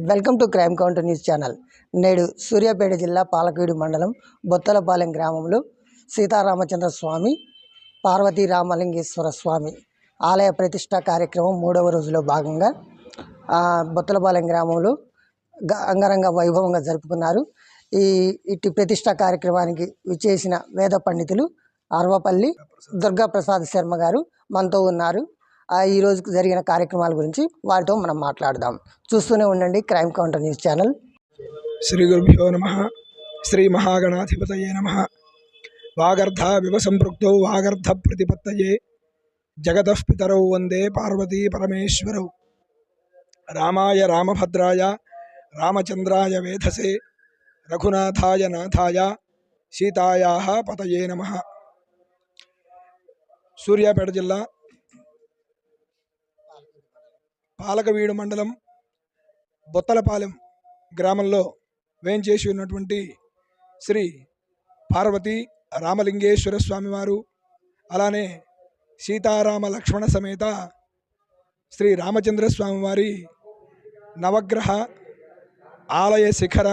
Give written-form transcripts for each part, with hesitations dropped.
Welcome to crime counter news channel. నేడు సూర్యాపేట జిల్లా పాలకవీడు మండలం బొత్తలపాలెం గ్రామంలో సీతారామచంద్ర స్వామి, పార్వతీ రామలింగేశ్వర స్వామి ఆలయ ప్రతిష్ట కార్యక్రమం 3వ రోజులో భాగంగా బొత్తలపాలెం గ్రామంలో అంగరంగ వైభవంగా జరుపుకున్నారు. ఇటు ప్రతిష్ట కార్యక్రమానికి విచ్చేసిన వేద పండితులు అర్వపల్లి దుర్గాప్రసాద్ శర్మ గారు మనతో ఉన్నారు. ఈ రోజు జరిగిన కార్యక్రమాల గురించి వారితో మనం మాట్లాడదాం. చూస్తూనే ఉండండి crime counter news channel. Sri గురుభ్యో నమః. శ్రీ మహాగణాధిపతయే నమః. వాగర్ధ వివసంపృక్తౌ వాగర్ధ ప్రతిపత్తయే జగతః పితరౌ వందే పార్వతీ పరమేశ్వరౌ. రామాయ రామభద్రాయ రామచంద్రాయ వేధసే రఘునాథాయ నాథాయ సీతాయాః పతయే నమః. సూర్యాపేట జిల్లా పాలకవీడు మండలం బొత్తలపాలెం గ్రామంలో వేంచేసి ఉన్నటువంటి శ్రీ పార్వతీ రామలింగేశ్వర స్వామివారు, అలానే సీతారామ లక్ష్మణ సమేత శ్రీ రామచంద్ర స్వామివారి నవగ్రహ ఆలయ శిఖర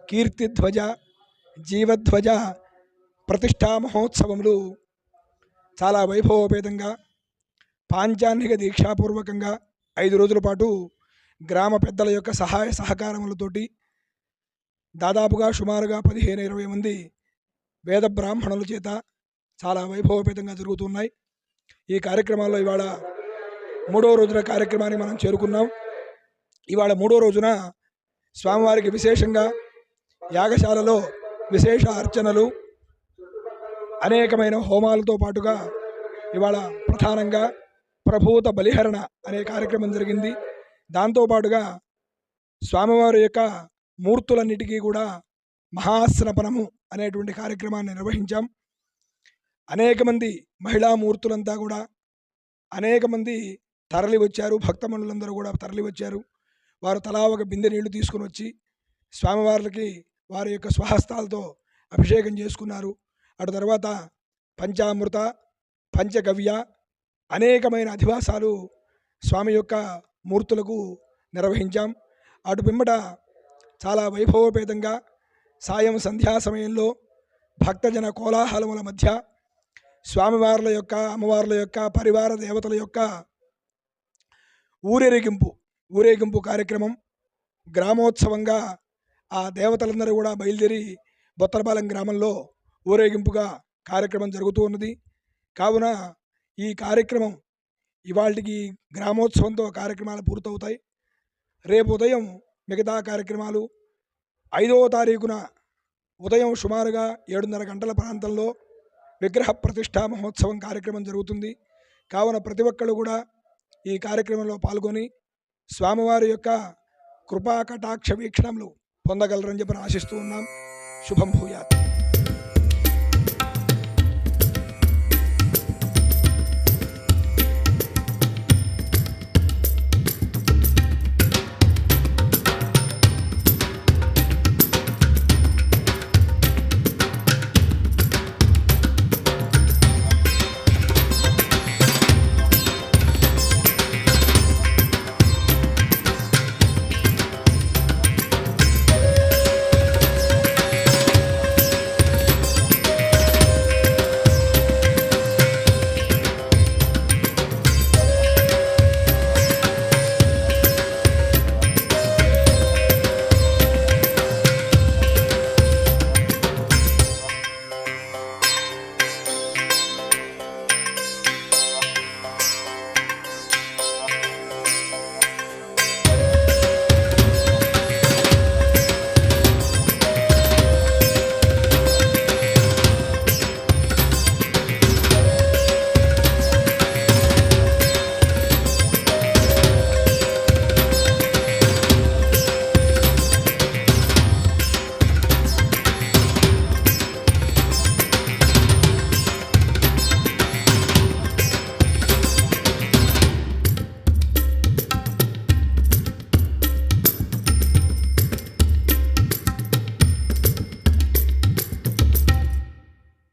కీర్తిధ్వజ జీవధ్వజ ప్రతిష్టా మహోత్సవములు చాలా వైభవోపేతంగా పాంచాన్నిక దీక్షాపూర్వకంగా 5 రోజుల పాటు గ్రామ పెద్దల యొక్క సహాయ సహకారములతోటి దాదాపుగా సుమారుగా 15-20 మంది వేద బ్రాహ్మణుల చేత చాలా వైభవోపేతంగా జరుగుతున్నాయి. ఈ కార్యక్రమాల్లో ఇవాళ 3వ రోజున కార్యక్రమాన్ని మనం చేరుకున్నాం. ఇవాళ 3వ రోజున స్వామివారికి విశేషంగా యాగశాలలో విశేష అర్చనలు, అనేకమైన హోమాలతో పాటుగా ఇవాళ ప్రధానంగా ప్రభూత బలిహరణ అనే కార్యక్రమం జరిగింది. దాంతోపాటుగా స్వామివారి యొక్క మూర్తులన్నిటికీ కూడా మహాస్నపనము అనేటువంటి కార్యక్రమాన్ని నిర్వహించాం. అనేక మంది మహిళా మూర్తులంతా కూడా అనేక మంది తరలి వచ్చారు. భక్తమణులందరూ కూడా తరలి వచ్చారు. వారు తలా ఒక బిందె నీళ్లు తీసుకుని వచ్చి స్వామివారికి వారి యొక్క స్వహస్తాలతో అభిషేకం చేసుకున్నారు. అటు తర్వాత పంచామృత, పంచగవ్య అనేకమైన అధివాసాలు స్వామి యొక్క మూర్తులకు నిర్వహించాం. అటు పిమ్మట చాలా వైభవోపేతంగా సాయం సంధ్యా సమయంలో భక్తజన కోలాహలముల మధ్య స్వామివార్ల యొక్క, అమ్మవార్ల యొక్క, పరివార దేవతల యొక్క ఊరేగింపు కార్యక్రమం గ్రామోత్సవంగా ఆ దేవతలందరూ కూడా బయలుదేరి బొత్తలపాలెం గ్రామంలో ఊరేగింపుగా కార్యక్రమం జరుగుతూ ఉన్నది. కావున ఈ కార్యక్రమం ఇవాళకి గ్రామోత్సవంతో కార్యక్రమాలు పూర్తవుతాయి. రేపు ఉదయం మిగతా కార్యక్రమాలు 5వ తారీఖున ఉదయం సుమారుగా 7:30 గంటల ప్రాంతంలో విగ్రహ ప్రతిష్టా మహోత్సవం కార్యక్రమం జరుగుతుంది. కావున ప్రతి ఒక్కళ్ళు కూడా ఈ కార్యక్రమంలో పాల్గొని స్వామివారి యొక్క కృపా కటాక్ష వీక్షణములు పొందగలరని చెప్పి ఆశిస్తూ ఉన్నాం. శుభం భూయాత్.